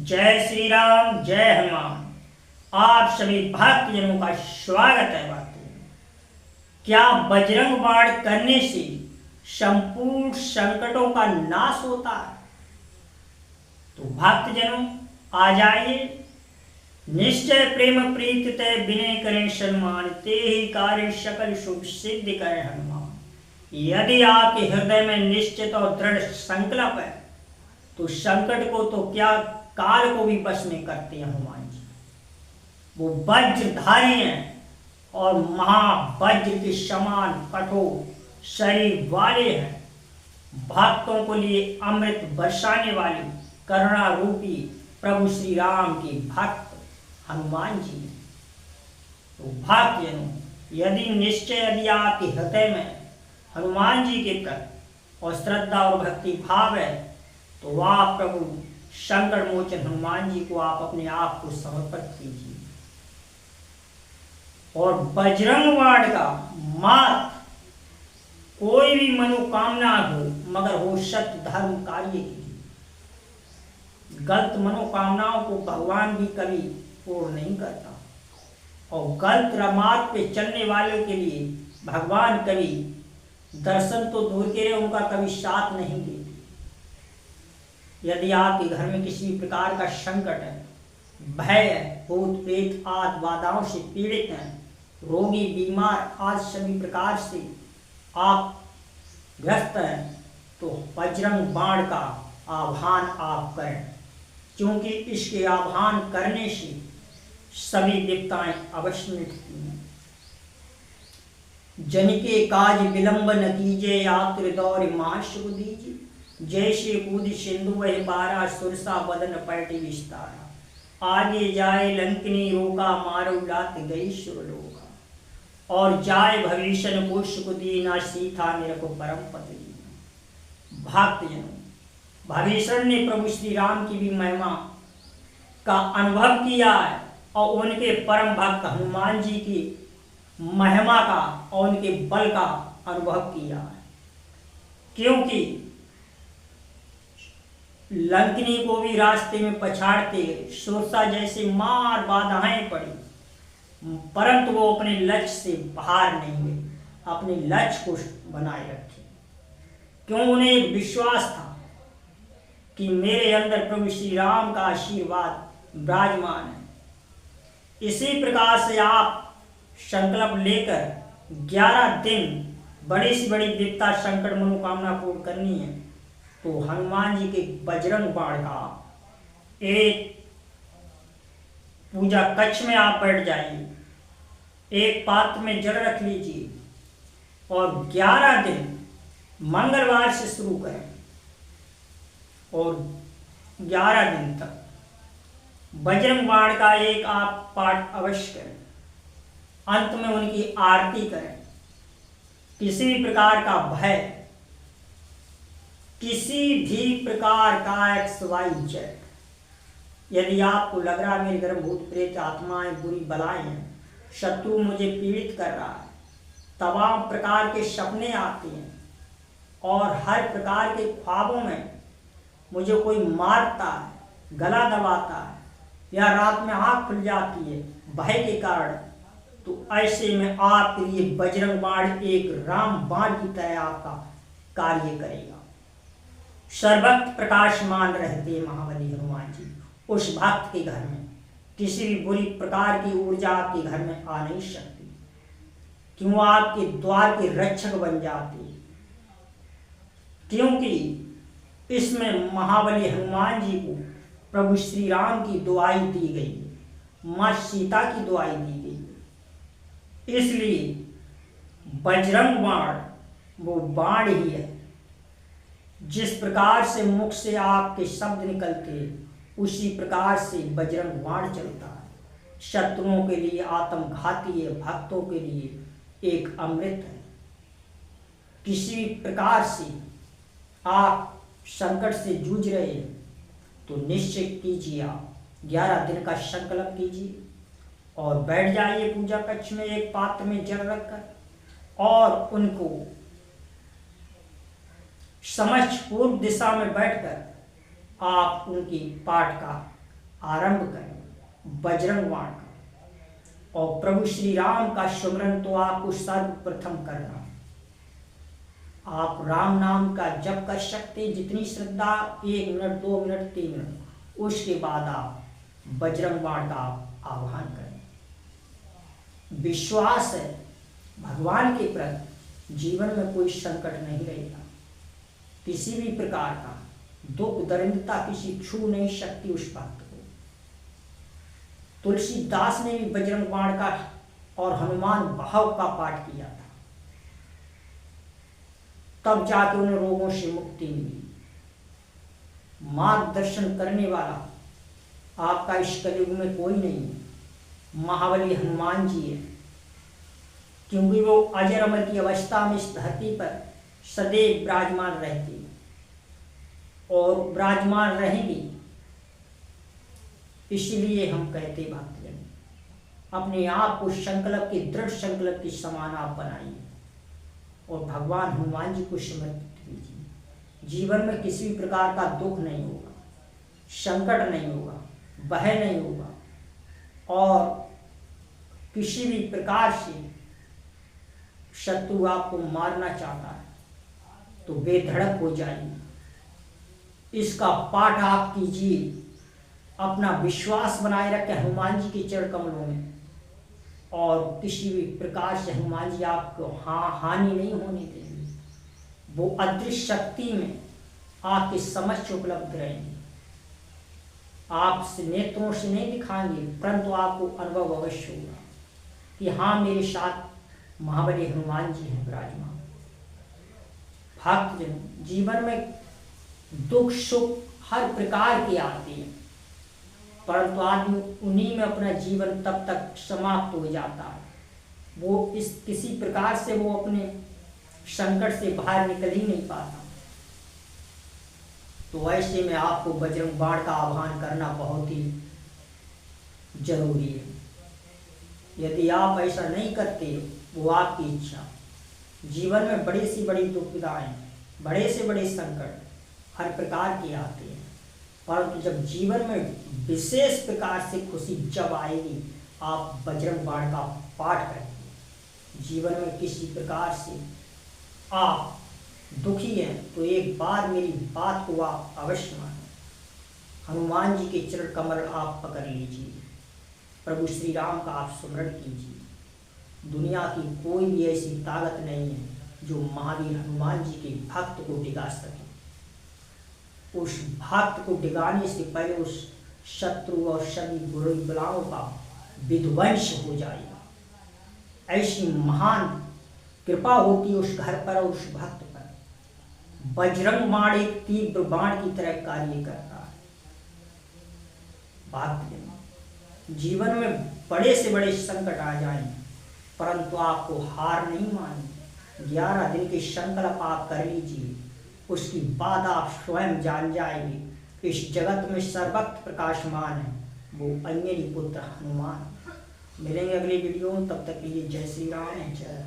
जय श्री राम, जय हनुमान। आप सभी भक्तजनों का स्वागत है। क्या बजरंग बाण करने से संपूर्ण संकटों का नाश होता है? तो भक्तजनों, आ जाइए। निश्चय प्रेम प्रीत तय विनय करें सम्मान, ते ही कार्य सकल शुभ सिद्ध करें हनुमान। यदि आपके हृदय में निश्चित और दृढ़ संकल्प है तो संकट को तो क्या, काल को भी वश में करते हैं हनुमान जी। वो वज्रधारी हैं और महावज्र के समान कठोर शरीर वाले हैं। भक्तों को लिए अमृत बरसाने वाले करुणा रूपी प्रभु श्री राम के भक्त हनुमान जी। तो भक्तजनों, यदि आपके हृदय में हनुमान जी के प्रति और श्रद्धा और भक्ति भाव है तो आप प्रभु संकट मोचन हनुमान जी को आप अपने आप को समर्पित कीजिए। और बजरंग बाण का मार्ग, कोई भी मनोकामना हो मगर हो सत्य धर्म कार्य के लिए। गलत मनोकामनाओं को भगवान भी कभी पूर्ण नहीं करता और गलत मार्ग पे चलने वालों के लिए भगवान कभी दर्शन तो दूर के रहे, उनका कभी साथ नहीं देते। यदि आपके घर में किसी प्रकार का संकट है, भय है, भूत प्रेत आदि बाधाओं से पीड़ित हैं, रोगी बीमार आज सभी प्रकार से आप ग्रस्त हैं, तो बजरंग बाण का आह्वान आप करें, क्योंकि इसके आह्वान करने से सभी विपदाएं अवश्य मिटती हैं। जनिके काज विलंब न कीजिए, आतुर दौर महाशुभ दीजिए। जैसे कूद सिंधु वह बारा, सुरसा बदन पलटी विस्तारा। आगे जाए लंकिनी रोका, मारो लात गई सुरलोका। और जाए भविष्य पुष्प दीना, सीता निरको परम पद दीना। भक्तजनों, भविष्य ने प्रभु श्री राम की भी महिमा का अनुभव किया है और उनके परम भक्त हनुमान जी की महिमा का और उनके बल का अनुभव किया है। क्योंकि लंकिनी को भी रास्ते में पछाड़ते सुरसा जैसे मार बाधाएं पड़ी, परंतु वो अपने लक्ष्य से बाहर नहीं गए, अपने लक्ष्य को बनाए रखे। क्यों? उन्हें एक विश्वास था कि मेरे अंदर प्रभु श्री राम का आशीर्वाद विराजमान है। इसी प्रकार से आप संकल्प लेकर 11 दिन बड़ी से बड़ी विपदा संकट मनोकामना पूर्ण करनी है तो हनुमान जी के बजरंग बाण का एक पूजा कक्ष में आप बैठ जाइए, एक पात्र में जल रख लीजिए और 11 दिन मंगलवार से शुरू करें और 11 दिन तक बजरंग बाण का एक आप पाठ अवश्य करें। अंत में उनकी आरती करें। किसी भी प्रकार का भय, किसी भी प्रकार का XYZ, यदि आपको लग रहा है मेरे घर भूत प्रेत आत्माएं बुरी बलाएं हैं, शत्रु मुझे पीड़ित कर रहा है, तमाम प्रकार के सपने आते हैं और हर प्रकार के ख्वाबों में मुझे कोई मारता है, गला दबाता है या रात में आँख खुल जाती है भय के कारण, तो ऐसे में आपके लिए बजरंग बाण एक राम बाण की तरह आपका कार्य करेगा। सर्वत्र प्रकाशमान रहते महाबली हनुमान जी। उस भक्त के घर में किसी भी बुरी प्रकार की ऊर्जा आपके घर में आ नहीं सकती, क्यों? आपके द्वार के रक्षक बन जाते, क्योंकि इसमें महाबली हनुमान जी को प्रभु श्री राम की दुआई दी गई, माँ सीता की दुआई दी गई। इसलिए बजरंग बाण वो बाण ही है। जिस प्रकार से मुख से आपके शब्द निकलते उसी प्रकार से बजरंग बाण चलता है। शत्रुओं के लिए आत्मघाती है, भक्तों के लिए एक अमृत है। किसी भी प्रकार से आप संकट से जूझ रहे हैं तो निश्चित कीजिए, आप 11 दिन का संकल्प कीजिए और बैठ जाइए पूजा कक्ष में एक पात्र में जल रखकर और उनको समक्ष पूर्व दिशा में बैठकर आप उनकी पाठ का आरंभ करें बजरंग बाण का। और प्रभु श्री राम का सुमरन तो आपको सर्वप्रथम करना। आप राम नाम का जप कर सकते, जितनी श्रद्धा, 1 मिनट 2 मिनट 3 मिनट। उसके बाद आप बजरंग बाण का आह्वान करें। विश्वास है भगवान के प्रति, जीवन में कोई संकट नहीं रहेगा। किसी भी प्रकार का दुख दरिद्रता किसी छू नहीं सकती उस भक्त को। तुलसीदास ने भी बजरंग बाण का और हनुमान भाव का पाठ किया था, तब जाके उन्हें रोगों से मुक्ति मिली। मार्गदर्शन करने वाला आपका इस कलयुग में कोई नहीं है, महाबली हनुमान जी है। क्योंकि वो अजर अमर की अवस्था में इस धरती पर सदैव विराजमान रहते और विराजमान रहेंगे। इसलिए हम कहते भक्तजन, अपने आप को संकल्प के, दृढ़ संकल्प के समान आप बनाइए और भगवान हनुमान जी को समर्पित कीजिए। जीवन में किसी भी प्रकार का दुख नहीं होगा, संकट नहीं होगा, भय नहीं होगा, और किसी भी प्रकार से शत्रु आपको मारना चाहता है तो बेधड़क हो जाइए। इसका पाठ आप कीजिए, अपना विश्वास बनाए रखें हनुमान जी के चरण कमलों में, और किसी भी प्रकार से हनुमान जी आपको हानि नहीं होने देंगे। वो अदृश्य शक्ति में आपके समक्ष उपलब्ध रहेंगे। आप नेत्रों से नहीं दिखाएंगे, परंतु आपको अनुभव अवश्य होगा कि हाँ, मेरे साथ महाबली हनुमान जी हैं विराजमान। भक्तजन, जीवन में दुख सुख हर प्रकार के आते हैं, परंतु आदमी उन्हीं में अपना जीवन तब तक समाप्त हो जाता है। वो इस किसी प्रकार से वो अपने संकट से बाहर निकल ही नहीं पाता। तो ऐसे में आपको बजरंग बाण का आह्वान करना बहुत ही जरूरी है। यदि आप ऐसा नहीं करते, वो आपकी इच्छा। जीवन में बड़ी से बड़ी दुविधाएं, बड़े से बड़े संकट हर प्रकार के आते हैं, परंतु जब जीवन में विशेष प्रकार से खुशी जब आएगी, आप बजरंग बाण का पाठ करेंगे। जीवन में किसी प्रकार से आप दुखी हैं तो एक बार मेरी बात को आप अवश्य मानें। हनुमान जी के चरण कमल आप पकड़ लीजिए, प्रभु श्री राम का आप स्मरण कीजिए। दुनिया की कोई भी ऐसी ताकत नहीं है जो महावीर हनुमान जी के भक्त को डिगा सके। उस भक्त को डिगाने से पहले उस शत्रु और सभी बुरी बलाओं का विध्वंस हो जाएगा। ऐसी महान कृपा होती है उस घर पर और उस भक्त पर। बजरंग बाण एक तीव्र बाण की तरह कार्य करता है। भक्त जीवन में बड़े से बड़े संकट आ जाएं, परंतु आपको हार नहीं मानी। 11 दिन के संकल्प आप कर लीजिए, उसकी बाद आप स्वयं जान जाएंगे इस जगत में सर्वत्र प्रकाशमान है वो अंजनी पुत्र हनुमान। मिलेंगे अगली वीडियो में, तब तक के लिए जय श्री राम, जय।